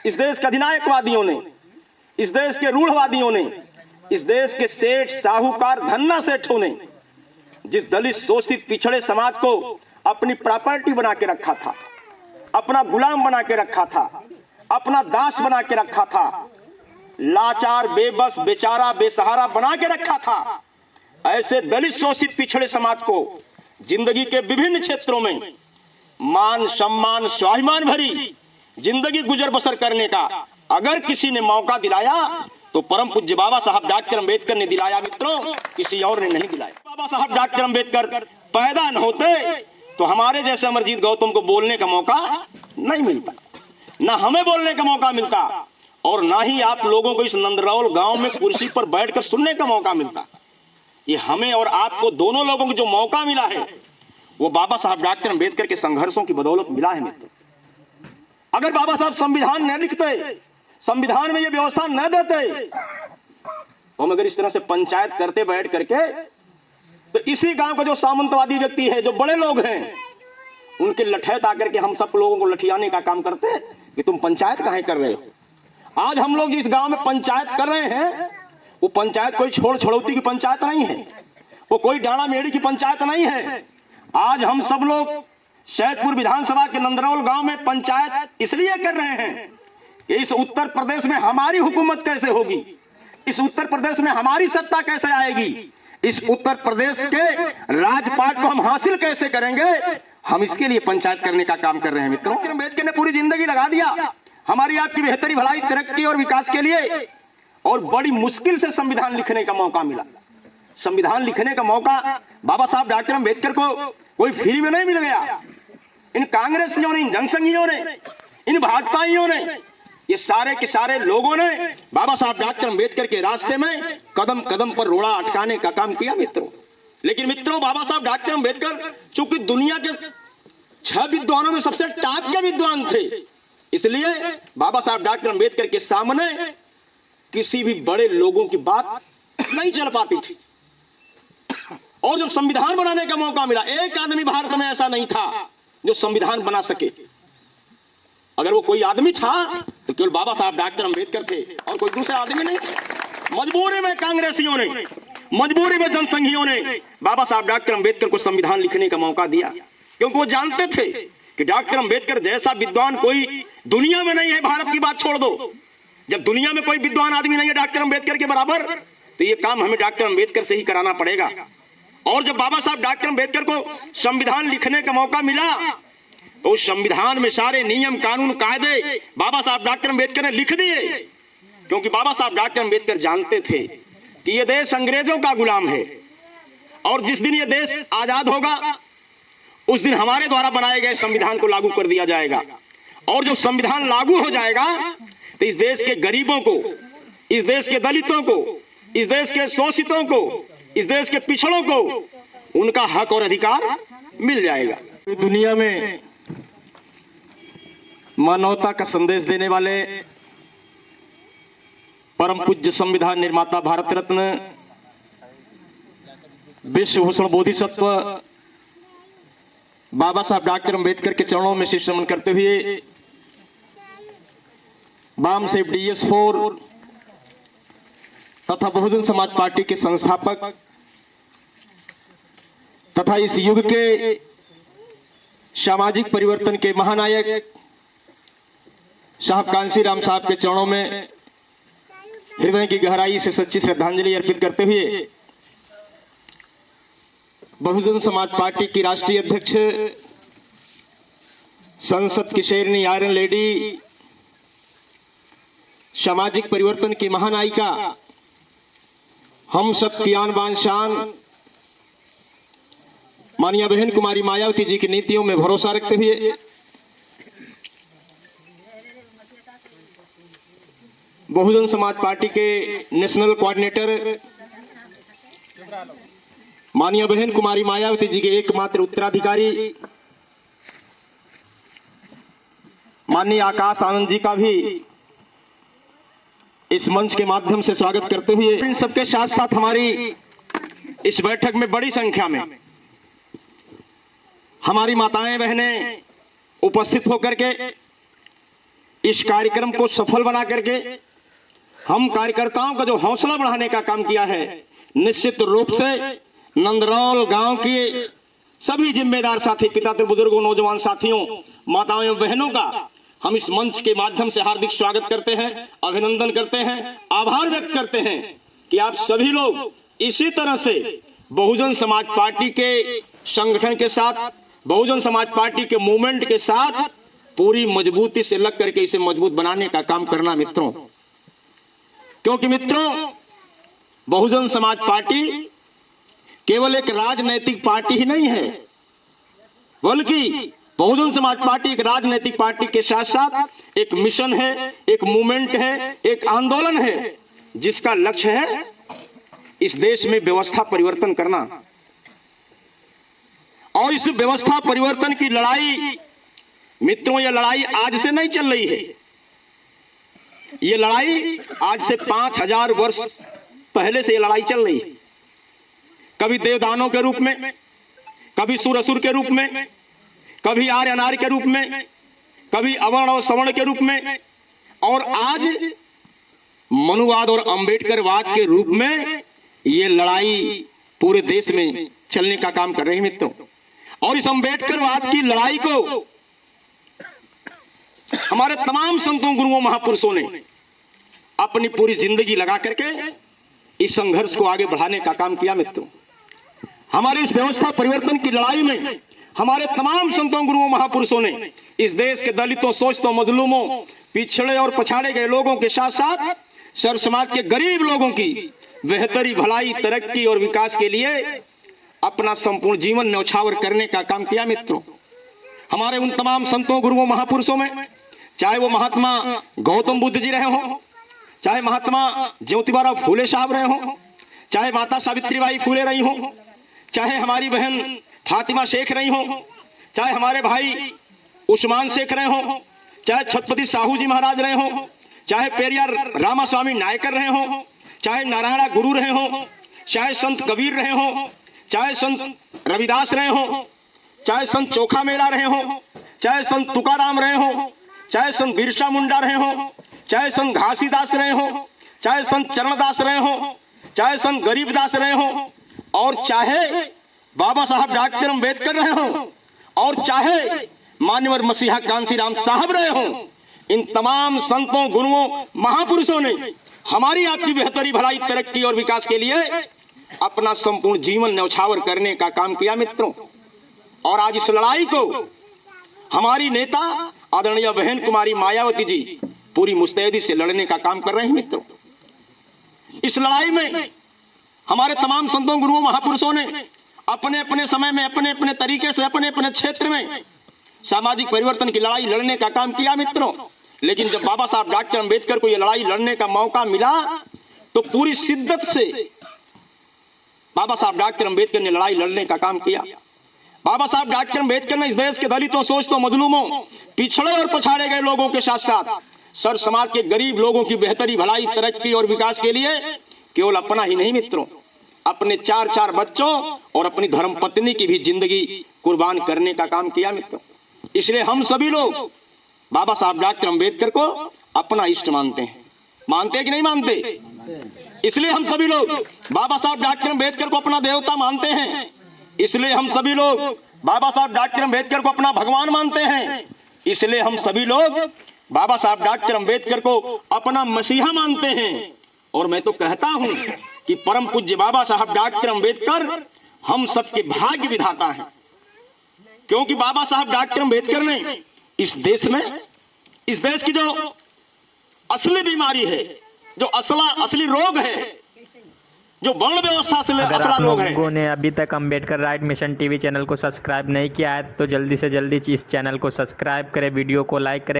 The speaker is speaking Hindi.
इस देश के अधिनायकवादियों ने, इस देश के रूढ़वादियों ने, इस देश के सेठ साहूकार धन्ना सेठों ने जिस दलित शोषित पिछड़े समाज को अपनी प्रॉपर्टी बना के रखा था, अपना गुलाम बना के रखा था, अपना दास बना के रखा था, लाचार बेबस बेचारा बेसहारा बना के रखा था, ऐसे दलित शोषित पिछड़े समाज को जिंदगी के विभिन्न क्षेत्रों में मान सम्मान स्वाभिमान भरी जिंदगी गुजर बसर करने का अगर किसी ने मौका दिलाया तो परम पूज्य बाबा साहब डॉक्टर अंबेडकर ने दिलाया मित्रों, किसी और ने नहीं दिलाया। बाबा साहब डॉक्टर अंबेडकर पैदा न होते तो हमारे जैसे अमरजीत गौतम को बोलने का मौका नहीं मिलता, ना हमें बोलने का मौका मिलता और ना ही आप लोगों को इस नंदरौल गांव में कुर्सी पर बैठकर सुनने का मौका मिलता। ये हमें और आपको दोनों लोगों को जो मौका मिला है वो बाबा साहब डॉक्टर अंबेडकर के संघर्षों की बदौलत मिला है मित्रों। अगर बाबा साहब संविधान न लिखते, संविधान में ये व्यवस्था न देते तो हम अगर इस तरह से पंचायत करते बैठ करके तो इसी गांव का जो सामंतवादी व्यक्ति है, जो बड़े लोग हैं, उनके लठैत आकर के हम सब लोगों को लठियाने का काम करते कि तुम पंचायत काहे कर रहे हो। आज हम लोग जिस गांव में पंचायत कर रहे हैं वो पंचायत कोई छोड़ छड़ौती की पंचायत नहीं है, वो कोई डाड़ा मेड़ी की पंचायत नहीं है। आज हम सब लोग सैदपुर विधानसभा के नंदरौल गांव में पंचायत इसलिए कर रहे हैं कि इस उत्तर प्रदेश में हमारी हुकूमत कैसे होगी, इस उत्तर प्रदेश में हमारी सत्ता कैसे आएगी, इस उत्तर प्रदेश के राजपाट को हम हासिल कैसे करेंगे, हम इसके लिए पंचायत करने का काम कर रहे हैं मित्रों। अम्बेडकर ने पूरी जिंदगी लगा दिया हमारी आपकी बेहतरी भलाई तरक्की और विकास के लिए और बड़ी मुश्किल से संविधान लिखने का मौका मिला। संविधान लिखने का मौका बाबा साहब डॉक्टर अंबेडकर को कोई फ्री में नहीं मिल गया। इन कांग्रेसियों ने, इन जनसंघियों ने, इन भाजपाइयों ने, ये सारे के सारे लोगों ने बाबा साहब डॉक्टर अंबेडकर के रास्ते में कदम कदम पर रोड़ा अटकाने का काम किया मित्रों। लेकिन मित्रों बाबा साहब डॉक्टर अंबेडकर चूंकि दुनिया के 6 विद्वानों में सबसे टॉप के विद्वान थे, इसलिए बाबा साहब डॉक्टर अंबेडकर के सामने किसी भी बड़े लोगों की बात नहीं चल पाती थी। और जब संविधान बनाने का मौका मिला, एक आदमी भारत में ऐसा नहीं था जो संविधान बना सके। अगर वो कोई आदमी था तो केवल बाबा साहब डॉक्टर अंबेडकर थे और कोई दूसरा आदमी नहीं। मजबूरी में कांग्रेसियों ने, मजबूरी में जनसंघियों ने बाबा साहब डॉक्टर अंबेडकर को संविधान लिखने का मौका दिया, क्योंकि वो जानते थे कि डॉक्टर अंबेडकर जैसा विद्वान कोई दुनिया में नहीं है। भारत की बात छोड़ दो, जब दुनिया में कोई विद्वान आदमी नहीं है डॉक्टर अंबेडकर के बराबर, तो ये काम हमें डॉक्टर अंबेडकर से ही कराना पड़ेगा। और जब बाबा साहब डॉक्टर अंबेडकर को संविधान लिखने का मौका मिला तो उस संविधान में सारे नियम कानून कायदे बाबा साहब डॉक्टर अंबेडकर ने लिख दिए, क्योंकि बाबा साहब डॉक्टर अंबेडकर जानते थे कि ये देश अंग्रेजों का गुलाम है और जिस दिन ये देश आजाद होगा उस दिन हमारे द्वारा बनाए गए संविधान को लागू कर दिया जाएगा। और जब संविधान लागू हो जाएगा तो इस देश के गरीबों को, इस देश के दलितों को, इस देश के शोषितों को, इस देश के पिछड़ों को उनका हक और अधिकार मिल जाएगा। दुनिया में मानवता का संदेश देने वाले परम पूज्य संविधान निर्माता भारत रत्न विश्व भूषण बोधिसत्व बाबा साहब डॉक्टर अंबेडकर के चरणों में शीश नमन करते हुए बाम सेफ DS4 तथा बहुजन समाज पार्टी के संस्थापक तथा इस युग के सामाजिक परिवर्तन के महानायक साहब कांशीराम साहब के चरणों में हृदय की गहराई से सच्ची श्रद्धांजलि अर्पित करते हुए बहुजन समाज पार्टी की राष्ट्रीय अध्यक्ष, संसद की शेरनी, आयरन लेडी, सामाजिक परिवर्तन की महानायिका, हम सब की आन बान शान माननीय बहन कुमारी मायावती जी की नीतियों में भरोसा रखते हुए बहुजन समाज पार्टी के नेशनल कोऑर्डिनेटर माननीय बहन कुमारी मायावती जी के एकमात्र उत्तराधिकारी माननीय आकाश आनंद जी का भी इस मंच के माध्यम से स्वागत करते हुए इन सबके साथ साथ हमारी इस बैठक में बड़ी संख्या में हमारी माताएं बहनें उपस्थित होकर के इस कार्यक्रम को सफल बना करके हम कार्यकर्ताओं का जो हौसला बढ़ाने का काम किया है, निश्चित रूप से नंदरौल गांव के सभी जिम्मेदार साथी, पिता बुजुर्गों, नौजवान साथियों, माताओं एवं बहनों का हम इस मंच के माध्यम से हार्दिक स्वागत करते हैं, अभिनंदन करते हैं, आभार व्यक्त करते हैं कि आप सभी लोग इसी तरह से बहुजन समाज पार्टी के संगठन के साथ, बहुजन समाज पार्टी के मूवमेंट के साथ पूरी मजबूती से लग करके इसे मजबूत बनाने का काम करना मित्रों। क्योंकि मित्रों, बहुजन समाज पार्टी केवल एक राजनैतिक पार्टी ही नहीं है, बल्कि बहुजन समाज पार्टी एक राजनैतिक पार्टी के साथ साथ एक मिशन है, एक मूवमेंट है, एक आंदोलन है, जिसका लक्ष्य है इस देश में व्यवस्था परिवर्तन करना। और इस व्यवस्था परिवर्तन की लड़ाई मित्रों, यह लड़ाई आज से नहीं चल रही है। यह लड़ाई आज से 5000 वर्ष पहले से यह लड़ाई चल रही है। कभी देवदानों के रूप में, कभी सुर असुर के रूप में, कभी आर्य अनार्य के रूप में, कभी अवर्ण और सवर्ण के रूप में, और आज मनुवाद और अंबेडकरवाद के रूप में ये लड़ाई पूरे देश में चलने का काम कर रही है मित्रों। और इस अंबेडकरवाद की लड़ाई को हमारे तमाम संतों, गुरुओं, महापुरुषों ने अपनी पूरी जिंदगी लगा करके इस संघर्ष को आगे बढ़ाने का काम किया मित्रों। हमारी इस व्यवस्था परिवर्तन की लड़ाई में हमारे तमाम संतों, गुरुओं, महापुरुषों ने इस देश के दलितों, शोषितों, मजलूमों, पिछड़े और पछाड़े गए लोगों के साथ साथ सर्व समाज के गरीब लोगों की बेहतरी, भलाई, तरक्की और विकास के लिए अपना संपूर्ण जीवन न्यौछावर करने का काम किया मित्रों। हमारे उन तमाम संतों, गुरुओं, महापुरुषों में चाहे वो महात्मा गौतम बुद्ध जी रहे हों, चाहे महात्मा ज्योतिबा फूले साहब रहे हों, चाहे माता सावित्रीबाई फूले रही हों, चाहे हमारी बहन फातिमा शेख रही हों, चाहे हमारे भाई उस्मान शेख रहे हों, चाहे छत्रपति साहू जी महाराज रहे हों, चाहे पेरियार रामास्वामी नायकर रहे हों, चाहे नारायणा गुरु रहे हों, चाहे संत कबीर रहे हों, चाहे संत रविदास रहे हों, चाहे संत चोखा मेला रहे हों, चाहे संत तुकाराम रहे हों, चाहे संत बिरसा मुंडा रहे हों, चाहे संत घासीदास रहे हों, चाहे संत चरणदास रहे हों, चाहे संत गरीबदास रहे हों, और चाहे बाबा साहब डॉक्टर अम्बेडकर रहे हों, और चाहे मान्यवर मसीहा कांसीराम साहब रहे हों, इन तमाम संतों, गुरुओं, महापुरुषों ने हमारी आपकी बेहतरी, भलाई, तरक्की और विकास के लिए अपना संपूर्ण जीवन न्यौछावर करने का काम किया मित्रों। और आज इस लड़ाई को हमारी नेता आदरणीय बहन कुमारी मायावती जी पूरी मुस्तैदी से लड़ने का काम कर रहे हैं मित्रों। इस लड़ाई में हमारे तमाम संतों, गुरुओं, महापुरुषों ने अपने अपने समय में, अपने अपने तरीके से, अपने अपने क्षेत्र में सामाजिक परिवर्तन की लड़ाई लड़ने का काम किया मित्रों। लेकिन जब बाबा साहब डॉक्टर अम्बेडकर को यह लड़ाई लड़ने का मौका मिला तो पूरी शिद्दत से बाबा साहब डॉक्टर अम्बेडकर ने लड़ाई लड़ने का काम किया। बाबा साहब डॉक्टर अम्बेडकर ने इस देश के दलितों, शोषितों, मजलूमों, पिछड़े और पछाड़े गए लोगों के साथ साथ सर्व समाज के गरीब लोगों की बेहतरी, भलाई, तरक्की और विकास के लिए केवल अपना ही नहीं मित्रों, अपने 4 बच्चों और अपनी धर्मपत्नी की भी जिंदगी कुर्बान करने का काम किया मित्रों। इसलिए हम सभी लोग बाबा साहब डॉक्टर अम्बेडकर को अपना इष्ट मानते हैं। मानते हैं कि नहीं मानते? इसलिए हम सभी लोग बाबा साहब डॉक्टर अम्बेडकर को अपना देवता मानते हैं। इसलिए हम सभी लोग बाबा साहब डॉक्टर अम्बेडकर को अपना भगवान मानते हैं। इसलिए हम सभी लोग बाबा साहब डॉक्टर अम्बेडकर को अपना मसीहा मानते हैं। और मैं तो कहता हूं कि परम पूज्य बाबा साहब डॉक्टर अम्बेडकर हम सबके भाग्य विधाता हैं, क्योंकि बाबा साहब डॉक्टर अम्बेडकर ने इस देश में, इस देश की जो असली बीमारी है, जो असली रोग है, जो वर्ण व्यवस्था से असला रोग है। लोगों ने अभी तक Ambedkar right mission TV channel को सब्सक्राइब नहीं किया है तो जल्दी से जल्दी इस चैनल को सब्सक्राइब करें, वीडियो को लाइक करें।